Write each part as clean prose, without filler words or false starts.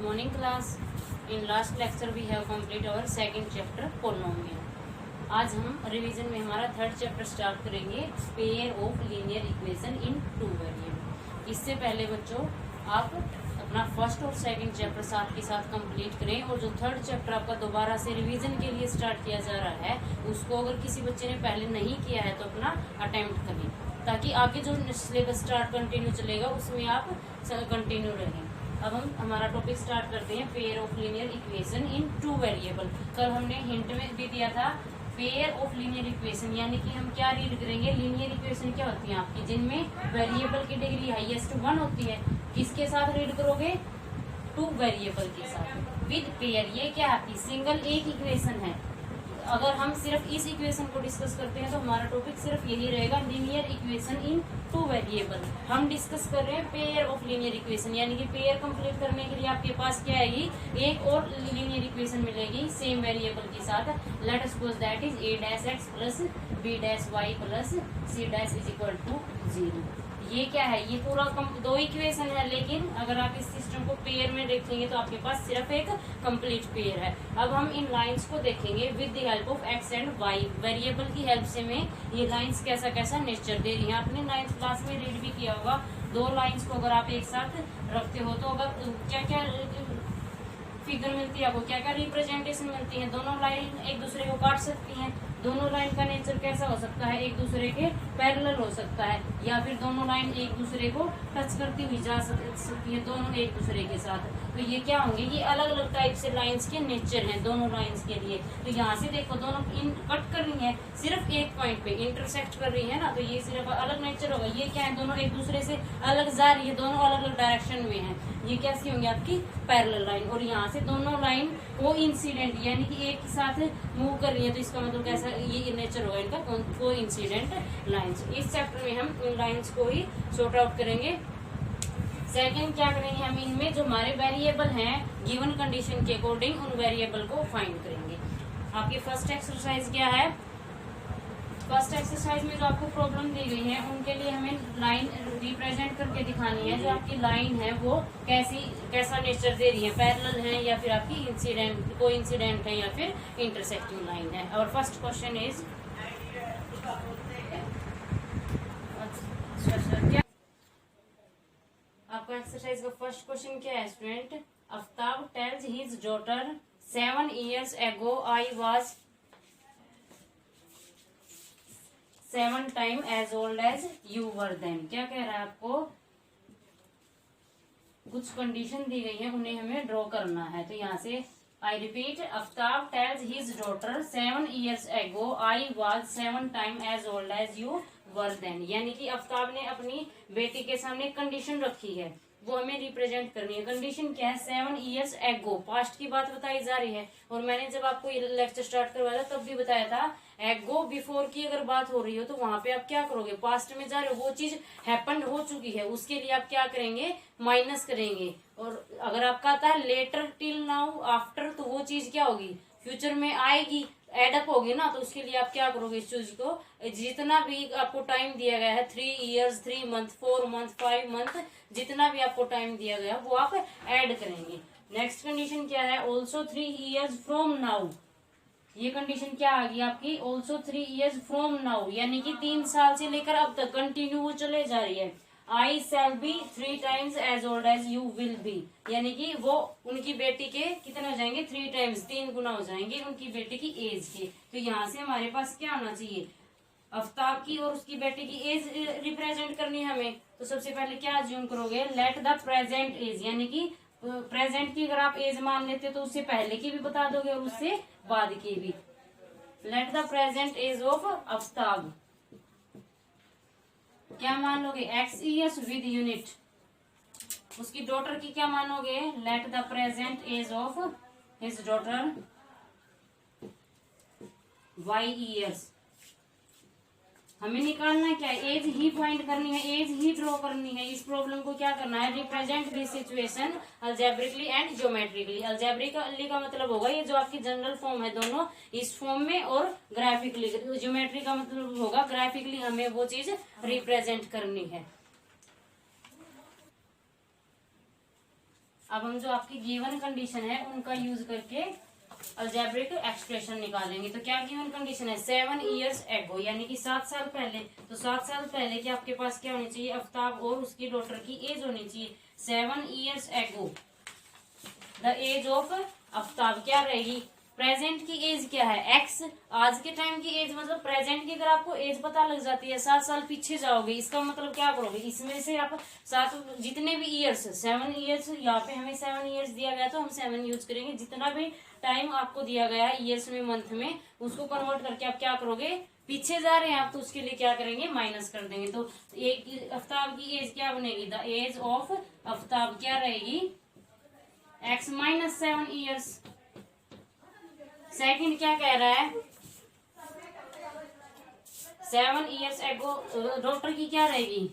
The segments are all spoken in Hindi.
morning class. In last lecture we have complete our second chapter polynomial. आज हम रिवीजन में हमारा थर्ड चैप्टर स्टार्ट करेंगे pair of linear equation in two variable. इससे पहले बच्चों आप अपना फर्स्ट और सेकंड चैप्टर साथ के साथ कंप्लीट करें और जो थर्ड चैप्टर आपका दोबारा से रिवीजन के लिए स्टार्ट किया जा रहा है उसको अगर किसी बच्चे ने पहले नहीं किया है तो अपना अटेम्प्ट करें ताकि आगे जो सिलेबस स्टार्ट कंटिन्यू चलेगा उसमें आप कंटिन्यू रहें। अब हम हमारा टॉपिक स्टार्ट करते हैं pair of linear equation in two variable. कल हमने हिंट में भी दिया था पेयर ऑफ लीनियर इक्वेशन यानी कि हम क्या रीड करेंगे, लीनियर इक्वेशन क्या होती है आपकी जिनमें वेरिएबल की डिग्री हाईएस्ट 1 होती है। किसके साथ रीड करोगे? टू वेरिएबल के साथ विद पेयर। ये क्या आपकी सिंगल एक इक्वेशन है। अगर हम सिर्फ इस इक्वेशन को डिस्कस करते हैं तो हमारा टॉपिक सिर्फ यही रहेगा लीनियर इक्वेशन इन टू वेरिएबल। हम डिस्कस कर रहे हैं पेयर ऑफ लीनियर इक्वेशन यानी कि पेयर कंप्लीट करने के लिए आपके पास क्या आएगी, एक और लीनियर इक्वेशन मिलेगी सेम वेरिएबल के साथ। Let us suppose that is a dash x plus b dash y plus c dash is equal to 0। ये क्या है? ये पूरा दो इक्वेशन है, लेकिन अगर आप इस सिस्टम को पेयर में देखेंगे तो आपके पास सिर्फ एक कंप्लीट पेयर है। अब हम इन लाइंस को देखेंगे with the help of x and y. Variable की हेल्प से में ये लाइंस कैसा कैसा नेचर दे रही है। आपने 9th क्लास में रीड भी किया होगा। दो लाइंस को अगर आप एक साथ रखते हो तो अगर क्या क्या फिगर मिलती है आपको, क्या क्या रिप्रेजेंटेशन मिलती है। दोनों लाइन एक दूसरे को काट सकती हैं। दोनों लाइन का नेचर कैसा हो सकता है, एक दूसरे के पैरेलल हो सकता है, या फिर दोनों लाइन एक दूसरे को टच करती हुई जा सकती है, दोनों एक दूसरे के साथ। तो ये क्या होंगे, ये अलग अलग टाइप से लाइंस के नेचर हैं दोनों लाइंस के लिए। तो यहाँ से देखो दोनों कट कर रही है, सिर्फ एक पॉइंट पे इंटरसेक्ट कर रही है ना, तो ये सिर्फ अलग नेचर होगा। ये क्या है, दोनों एक दूसरे से अलग जा रही है, दोनों अलग अलग डायरेक्शन में है। ये कैसी होंगी आपकी पैरेलल लाइन। और यहाँ से दोनों लाइन को इंसिडेंट यानी कि एक साथ मूव कर रही है, तो इसका मतलब कैसा ये नेचर होगा इनका, को इंसिडेंट लाइंस। इस चैप्टर में हम इन लाइंस को ही सॉर्ट आउट करेंगे। सेकंड क्या करेंगे, हम इनमें जो हमारे वेरिएबल हैं गिवन कंडीशन के अकॉर्डिंग उन वेरिएबल को फाइंड करेंगे। आपकी फर्स्ट एक्सरसाइज क्या है? फर्स्ट एक्सरसाइज में जो आपको प्रॉब्लम दी गई है उनके लिए हमें लाइन रिप्रेजेंट करके दिखानी है। जो आपकी लाइन है वो कैसा नेचर दे रही है, पैरेलल है या फिर आपकी इंसिडेंट को इंसिडेंट है या फिर इंटरसेक्टिंग लाइन है। और फर्स्ट क्वेश्चन इज क्या आपका एक्सरसाइज का फर्स्ट क्वेश्चन क्या है student? Aftab tales his daughter 7 years ago I was 7 times as old as you were then। क्या कह रहा है आपको? कुछ कंडीशन दी गई है, उन्हें हमें ड्रॉ करना है। तो यहाँ से I repeat, Aftab tales his daughter 7 years ago I was 7 times as old as you were then। यानी कि आफ्ताब ने अपनी बेटी के सामने कंडीशन रखी है, वो हमें रिप्रेजेंट करनी है। कंडीशन क्या है? 7 years ago, पास्ट की बात बताई जा रही है। और मैंने जब आपको ये लेक्चर स्टार्ट करवाया था तब भी बताया था एगो बिफोर की अगर बात हो रही हो तो वहां पे आप क्या करोगे, पास्ट में जा रहे हो, वो चीज हैपन हो चुकी है, उसके लिए आप क्या करेंगे, माइनस करेंगे। और अगर आपका आता है लेटर टिल नाउ आफ्टर, तो वो चीज क्या होगी, फ्यूचर में आएगी, एडअप होगी ना। तो उसके लिए आप क्या करोगे, इस चीज को जितना भी आपको टाइम दिया गया है 3 years 3 month 4 month 5 month, जितना भी आपको टाइम दिया गया वो आप ऐड करेंगे। नेक्स्ट कंडीशन क्या है? Also 3 years from now. ये कंडीशन क्या आ गई आपकी? ऑल्सो 3 years फ्रॉम नाउ, यानी कि 3 साल से लेकर अब तक कंटिन्यू वो चले जा रही है। I shall be 3 times as old as you will be, यानी कि वो उनकी बेटी के कितने हो जाएंगे, 3 times 3 गुना हो जाएंगे उनकी बेटी की एज के। तो यहाँ से हमारे पास क्या होना चाहिए, आफ्ताब की और उसकी बेटी की एज रिप्रेजेंट करनी है हमें। तो सबसे पहले क्या अज्यूम करोगे, लेट द प्रेजेंट एज, यानी कि प्रेजेंट की अगर आप एज मान लेते तो उससे पहले की भी बता दोगे और उससे बाद की भी। Let the present age of Aftab क्या मान लोगे, x years विद यूनिट। उसकी डॉटर की क्या मानोगे, let the present age of his daughter y years। हमें निकालना क्या है, एज ही फाइंड करनी है, एज ही ड्रॉ करनी है। इस प्रॉब्लम को क्या करना है, represent this situation algebraically and geometrically. Algebraically का मतलब होगा ये जो आपकी जनरल फॉर्म है दोनों इस फॉर्म में, और ग्राफिकली ज्योमेट्री का मतलब होगा ग्राफिकली हमें वो चीज रिप्रेजेंट करनी है। अब हम जो आपकी गिवन कंडीशन है उनका यूज करके अलजेब्रिक एक्सप्रेशन निकालेंगे। तो क्या गिवन कंडीशन है, 7 years ago यानी कि 7 साल पहले। तो 7 साल पहले कि आपके पास क्या होनी चाहिए, आफ्ताब और उसकी डॉटर की एज होनी चाहिए। 7 years ago the age of Aftab क्या रहेगी, प्रेजेंट की एज क्या है एक्स, आज के टाइम की एज मतलब प्रेजेंट की अगर आपको एज पता लग जाती है 7 साल पीछे जाओगे, इसका मतलब क्या करोगे, इसमें से आप 7 जितने भी ईयर्स 7 ईयर्स, यहाँ पे हमें 7 ईयर्स दिया गया तो हम 7 यूज करेंगे। जितना भी टाइम आपको दिया गया है ईयर्स में मंथ में, उसको कन्वर्ट करके आप क्या करोगे, पीछे जा रहे हैं आप तो उसके लिए क्या करेंगे, माइनस कर देंगे। तो एक आफ्ताब की एज क्या बनेगी, द एज ऑफ आफ्ताब क्या रहेगी, एक्स माइनस 7 ईयर्स। सेकंड क्या कह रहा है, 7 years ago डॉटर की क्या रहेगी,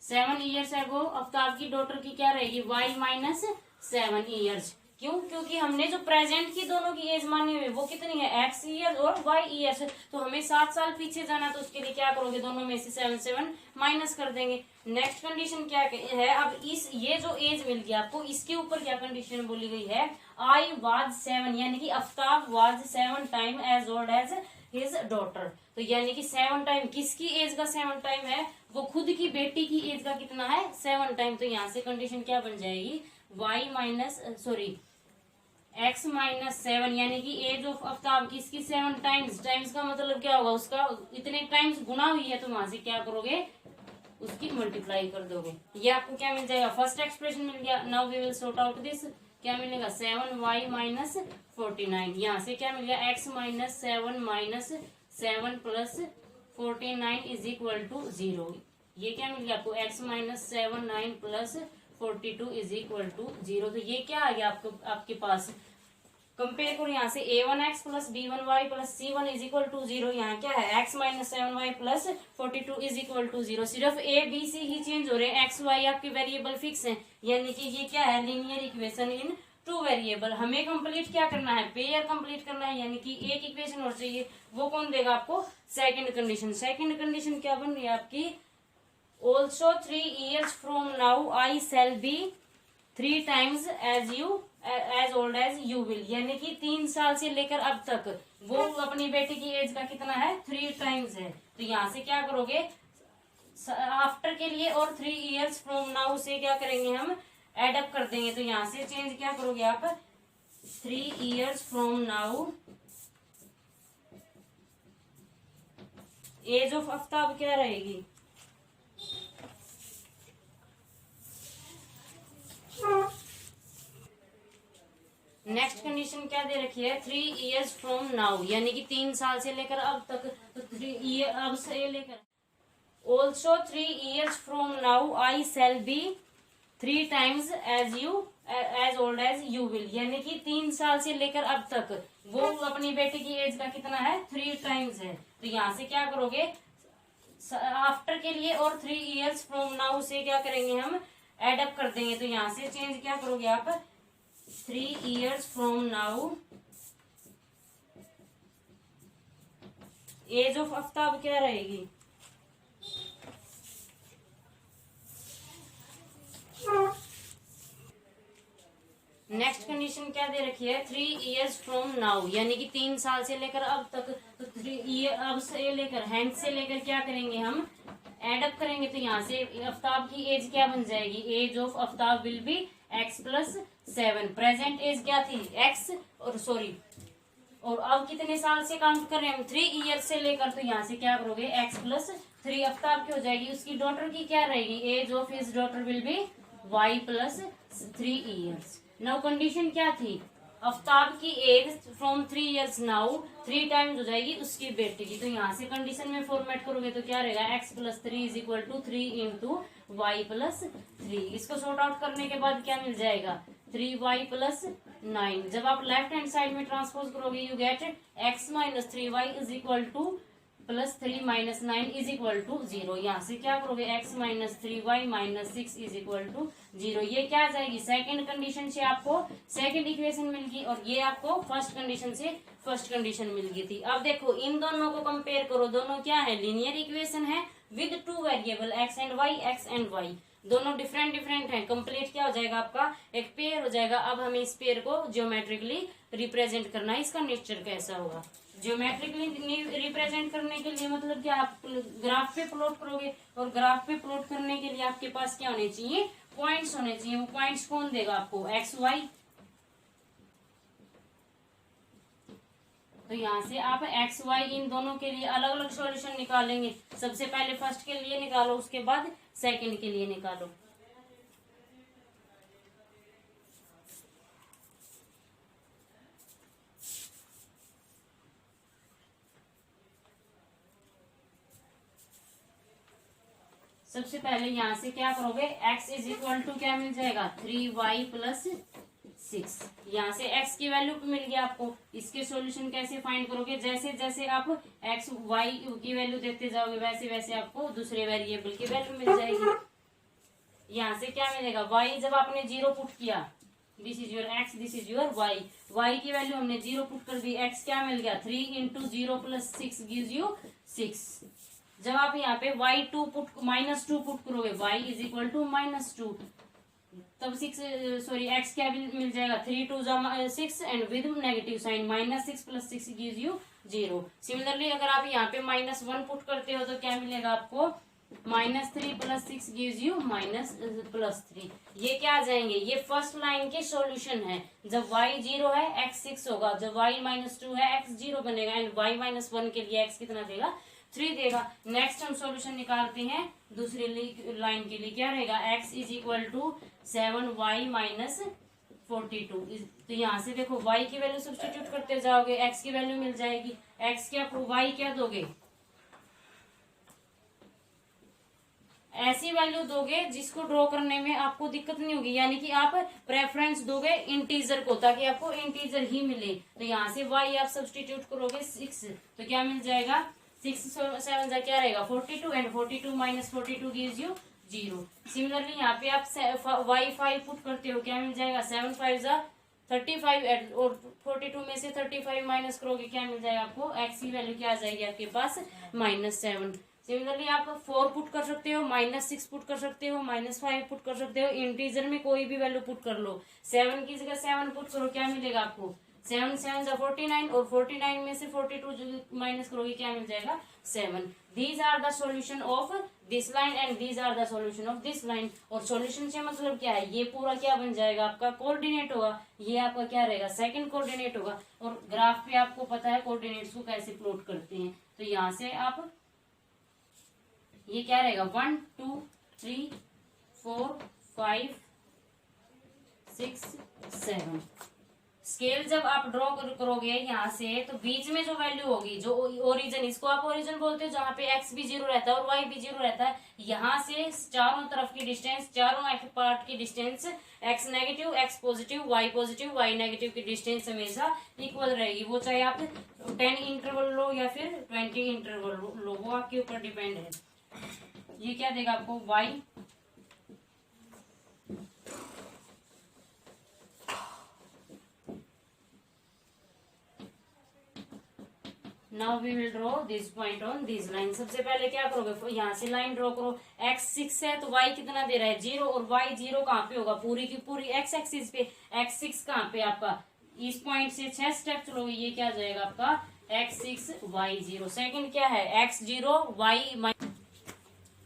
7 years ago आफ्ताब की डॉटर की क्या रहेगी, y माइनस 7 ईयर्स। क्यों, क्योंकि हमने जो प्रेजेंट की दोनों की एज मानी हुई वो कितनी है, x ईयर्स और y ईयर्स। तो हमें 7 साल पीछे जाना, तो उसके लिए क्या करोगे, दोनों में से 7 माइनस कर देंगे। नेक्स्ट कंडीशन क्या है, अब इस ये जो एज मिल गई आपको, इसके ऊपर क्या कंडीशन बोली गई है, I was 7 यानी कि Aftab was 7 time as old as his daughter. तो यानी कि 7 टाइम किसकी एज का 7 टाइम है, वो खुद की बेटी की एज का कितना है, 7 टाइम। तो यहाँ से कंडीशन क्या बन जाएगी, y माइनस x माइनस 7 यानी कि एज ऑफ आफ्ताब किसकी 7 टाइम्स, टाइम्स का मतलब क्या होगा, उसका इतने टाइम्स गुना हुई है, तो वहां से क्या करोगे, उसकी मल्टीप्लाई कर दोगे। ये आपको क्या मिल जाएगा, फर्स्ट एक्सप्रेशन मिल गया। Now we will sort out this, क्या मिलेगा, 7y माइनस 49। यहाँ से क्या मिल गया, x minus 7 minus 7 plus 49 is equal to 0। ये क्या मिल गया आपको, x minus 7 9 plus 42 is equal to 0। तो ये क्या आ गया आपको, आपके पास कंपेयर करो, यहाँ से a1x plus b1y plus c1 is equal to 0। यहाँ क्या है, x minus 7y plus 42 is equal to 0। सिर्फ a b c ही चेंज हो रहे हैं, x y आपके वेरिएबल फिक्स हैं। यानी कि ये क्या है, लीनियर इक्वेशन इन 2 वेरिएबल। हमें कंप्लीट क्या करना है, पेयर कंप्लीट करना है, यानी कि एक इक्वेशन और चाहिए, वो कौन देगा आपको, सेकंड कंडीशन। सेकंड कंडीशन क्या बन रही है आपकी, also 3 years from now I shall be 3 times as old as you will. यानी कि 3 साल से लेकर अब तक वो अपनी बेटी की एज का कितना है, 3 times है। तो यहाँ से क्या करोगे, आफ्टर के लिए और 3 years फ्रॉम नाउ से क्या करेंगे, हम एड अप कर देंगे। तो यहाँ से चेंज क्या करोगे आप, 3 years from now age of Aftab क्या रहेगी, नेक्स्ट कंडीशन क्या दे रखी है, 3 years फ्रॉम नाउ यानी कि 3 साल से लेकर अब तक। तो 3 year अब से लेकर also 3 years from now I shall be 3 times as old as you will. यानी कि 3 साल से लेकर अब तक वो अपनी बेटी की एज का कितना है, 3 times है। तो यहाँ से क्या करोगे, आफ्टर के लिए और 3 years फ्रॉम नाउ से क्या करेंगे, हम एड अप कर देंगे। तो यहाँ से चेंज क्या करोगे आप, 3 years from now age of Aftab क्या रहेगी, नेक्स्ट कंडीशन क्या दे रखी है, 3 years फ्रॉम नाउ यानी कि 3 साल से लेकर अब तक। तो 3 year अब से लेकर हैंड से लेकर क्या करेंगे, हम एड अप करेंगे। तो यहाँ से आफ्ताब की एज क्या बन जाएगी, age of Aftab will be x plus 7। Present age क्या थी, x और अब कितने साल से काउंट कर रहे हैं हम, 3 years से लेकर। तो यहाँ से क्या करोगे, x प्लस 3 आफ्ताब की हो जाएगी, उसकी डॉटर की क्या रहेगी, age of his daughter will be y plus 3 years। Now condition क्या थी, आफ्ताब की age from 3 years now 3 times हो जाएगी उसकी बेटी की। तो यहाँ से कंडीशन में फॉर्मेट करोगे तो क्या रहेगा, x plus 3 is equal to 3 into y plus 3। इसको सॉर्ट आउट करने के बाद क्या मिल जाएगा, 3y प्लस 9। जब आप लेफ्ट हैंड साइड में ट्रांसपोज करोगे, you get x minus 3y is equal to plus 3 minus 9 is equal to 0। यहाँ से क्या करोगे, x minus 3y minus 6 is equal to 0। ये क्या आ जाएगी, सेकंड कंडीशन से आपको सेकंड इक्वेशन मिल गई, और ये आपको फर्स्ट कंडीशन से फर्स्ट कंडीशन मिल गई थी। अब देखो इन दोनों को कंपेयर करो, दोनों क्या है, लीनियर इक्वेशन है with 2 variable x and y। दोनों डिफरेंट डिफरेंट हैं, कंप्लीट क्या हो जाएगा आपका, एक पेयर हो जाएगा। अब हमें इस पेयर को ज्योमेट्रिकली रिप्रेजेंट करना है, इसका नेचर कैसा होगा। ज्योमेट्रिकली रिप्रेजेंट करने के लिए मतलब कि आप ग्राफ पे प्लॉट करोगे, और ग्राफ पे प्लॉट करने के लिए आपके पास क्या होने चाहिए, पॉइंट्स होने चाहिए। वो पॉइंट्स कौन देगा आपको, एक्स वाई। तो यहाँ से आप एक्स वाई इन दोनों के लिए अलग अलग सॉल्यूशन निकालेंगे। सबसे पहले फर्स्ट के लिए निकालो, उसके बाद सेकंड के लिए निकालो। सबसे पहले यहाँ से क्या करोगे, x इज इक्वल टू क्या मिल जाएगा, 3y प्लस 6। यहाँ से x की वैल्यू मिल गया आपको। इसके सॉल्यूशन कैसे फाइंड करोगे, जैसे जैसे आप x y की वैल्यू देते जाओगे वैसे वैसे आपको दूसरे वेरिएबल की वैल्यू मिल जाएगी। यहाँ से क्या मिलेगा, y जब आपने 0 पुट किया, this is your x, this is your y की वैल्यू हमने 0 पुट कर दी, x क्या मिल गया, 3 इंटू 0 प्लस 6 गिव्स यू 6। जब आप यहाँ पे -2 पुट करोगे, y इज इक्वल टू -2, तब x क्या मिल जाएगा, 3 2 6 and with negative sign, -6 plus 6 gives you 0। Similarly अगर आप यहाँ पे -1 पुट करते हो तो क्या मिलेगा आपको, -3 प्लस 6 गिव्स यू +3। ये क्या आ जाएंगे, ये फर्स्ट लाइन के सॉल्यूशन है। जब y 0 है x 6 होगा, जब y -2 है x 0 बनेगा, एंड y -1 के लिए x कितना देगा, 3 देगा। नेक्स्ट हम सॉल्यूशन निकालते हैं दूसरी लाइन के लिए, क्या रहेगा, x is equal to 7y minus 42। तो यहाँ से देखो y की वैल्यू सब्स्टिट्यूट करते जाओगे, x की वैल्यू मिल जाएगी। x क्या, y क्या दोगे, ऐसी वैल्यू दोगे जिसको ड्रॉ करने में आपको दिक्कत नहीं होगी, यानी कि आप प्रेफरेंस दोगे इंटीजर को, ताकि आपको इंटीजर ही मिले। तो यहाँ से y आप सब्स्टिट्यूट करोगे 6, तो क्या मिल जाएगा, 6 7 जा क्या रहेगा, 42, and 42 minus 42 gives you 0। Similarly यहाँ पे आप y 5 पुट करते हो, क्या मिल जाएगा, 7 5 जा 35, और 42 में से 35 माइनस करोगे, क्या मिल जाएगा आपको, x की वैल्यू क्या आ जाएगी आपके पास, -7। सिमिलरली आप 4 पुट कर सकते हो, -6 पुट कर सकते हो, -5 पुट कर सकते हो, इंटीजर में कोई भी वैल्यू पुट कर लो। 7 की जगह 7 पुट करो, क्या मिलेगा आपको, 7 7 जा 49, और 49 में से 42 माइनस करोगे, क्या मिल जाएगा, 7। These are the solution of this line and these are the solution of this line. और सॉल्यूशन से मतलब क्या है, ये पूरा क्या बन जाएगा आपका, कोऑर्डिनेट होगा। ये आपका क्या रहेगा, सेकंड कोऑर्डिनेट होगा। और ग्राफ पे आपको पता है कोऑर्डिनेट्स को कैसे प्लॉट करते हैं। तो यहाँ से आप ये क्या रहेगा, 1 2 3 4 5 6 7। स्केल जब आप ड्रॉ करोगे यहाँ से, तो बीच में जो वैल्यू होगी, जो ओरिजिन, इसको आप ओरिजिन बोलते हो, जहाँ पे x भी 0 रहता है और y भी 0 रहता है, यहाँ से चारों तरफ की डिस्टेंस, चारों पार्ट की distance, x negative, x positive, y negative की डिस्टेंस हमेशा इक्वल रहेगी। वो चाहे आप 10 इंटरवल लो या फिर 20 इंटरवल लो, वो आपके ऊपर डिपेंड है। ये क्या देगा आपको, y now we will draw this point on this line. सबसे पहले क्या करोगे, यहाँ से लाइन ड्रॉ करो। x 6 है तो y कितना दे रहा है, 0, और y 0 कहाँ पे होगा, पूरी की पूरी x एक्सिस पे। x 6 कहाँ पे आपका, इस पॉइंट से 6 स्टेप चलोगे, ये क्या जाएगा आपका, x 6 y 0। सेकंड क्या है, x 0 y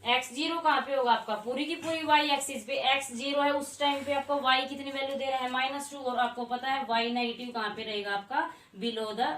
x 0 कहाँ पे होगा आपका, पूरी की पूरी y एक्सिस पे। x 0 है, उस टाइम पे आपको y कितनी वैल्यू दे रहा है, -2, और आपको पता है y नेगेटिव कहाँ पे रहेगा आपका, बिलो द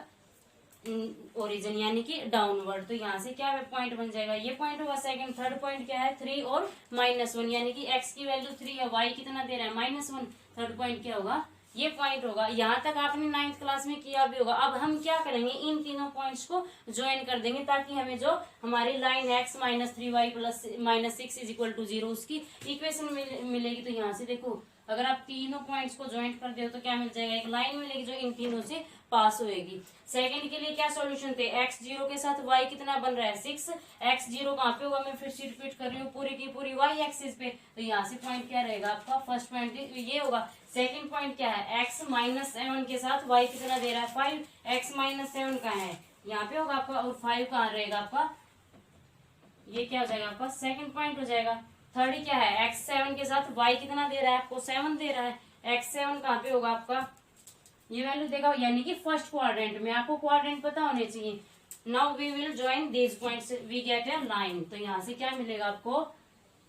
ओरिजिन, यानी कि डाउनवर्ड। तो यहाँ से क्या पॉइंट बन जाएगा, ये पॉइंट होगा। सेकंड थर्ड पॉइंट क्या है, 3 और -1, यानी कि x की वैल्यू 3 है, y कितना दे रहा है, -1। थर्ड पॉइंट क्या होगा, ये पॉइंट होगा। यहाँ तक आपने 9th क्लास में किया भी होगा। अब हम क्या करेंगे, इन तीनों पॉइंट्स को ज्वाइन कर देंगे, ताकि हमें जो हमारी line x -3y plus -6 is equal to 0 उसकी इक्वेशन मिलेगी। तो यहाँ से देखो, अगर आप तीनों पॉइंट्स को ज्वाइंट कर दो तो क्या मिल जाएगा, एक लाइन मिलेगी जो इन तीनों से पास होएगी। सेकंड के लिए क्या सॉल्यूशन थे, x 0 के साथ y कितना बन रहा है, 6। x 0 कहाँ पे होगा, मैं फिर से रिपीट कर रही हूँ, पूरी की पूरी y एक्सिस पे। तो यहाँ से पॉइंट क्या रहेगा आपका, फर्स्ट पॉइंट ये होगा। सेकंड पॉइंट क्या है, x -7 के साथ y कितना दे रहा है, 5। x -7 कहाँ है, यहाँ पे होगा आपका, और 5 कहाँ रहेगा आपका, ये क्या हो जाएगा आपका सेकंड पॉइंट हो जाएगा। थर्ड क्या है, x7 के साथ y कितना दे रहा है आपको, 7 दे रहा है। x7 कहाँ पे होगा आपका, ये वैल्यू देगा, यानी कि फर्स्ट क्वाड्रेंट में। आपको क्वाड्रेंट पता होने चाहिए। Now we will join this points, we get a line. तो यहाँ से क्या मिलेगा आपको,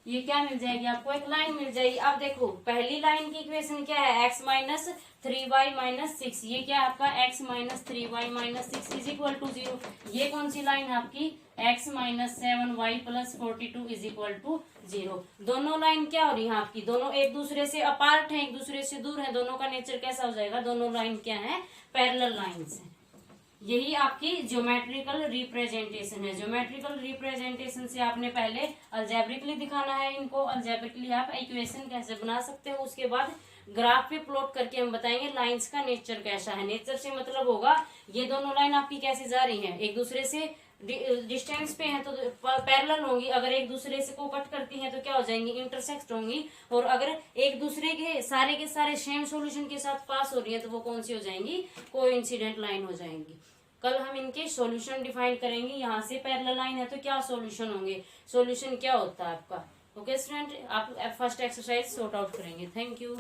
ये क्या मिल जाएगी आपको, एक लाइन मिल जाएगी। अब देखो पहली लाइन की इक्वेशन क्या है, x माइनस 3y माइनस 6। ये क्या है आपका, x minus 3y minus 6 is equal to 0। ये कौन सी लाइन है आपकी, x minus 7y plus 42 is equal to 0। दोनों लाइन क्या हो रही है आपकी, दोनों एक दूसरे से अपार्ट है, एक दूसरे से दूर है। दोनों का नेचर कैसा हो जाएगा, दोनों लाइन क्या है, पैरेलल लाइंस है। यही आपकी ज्योमेट्रिकल रिप्रेजेंटेशन है। ज्योमेट्रिकल रिप्रेजेंटेशन से आपने पहले अलजेब्रिकली दिखाना है इनको। अलजेब्रिकली आप इक्वेशन कैसे बना सकते हो, उसके बाद ग्राफ पे प्लॉट करके हम बताएंगे लाइंस का नेचर कैसा है। नेचर से मतलब होगा ये दोनों लाइन आपकी कैसे जा रही हैं, एक दूसरे से डिस्टेंस पे हैं तो पैरेलल होंगी। अगर एक दूसरे से को कट करती हैं तो क्या हो जाएंगी, इंटरसेक्ट होंगी। और अगर एक दूसरे के सारे सेम सॉल्यूशन के साथ पास हो रही है तो वो कौन सी हो जाएंगी, कोइंसिडेंट लाइन हो जाएंगी। कल हम इनके सॉल्यूशन डिफाइन करेंगे। यहाँ से पैरेलल लाइन है तो क्या सॉल्यूशन होंगे, सॉल्यूशन क्या होता है आपका। ओके स्टूडेंट, आप फर्स्ट एक्सरसाइज सॉर्ट आउट करेंगे। Thank you.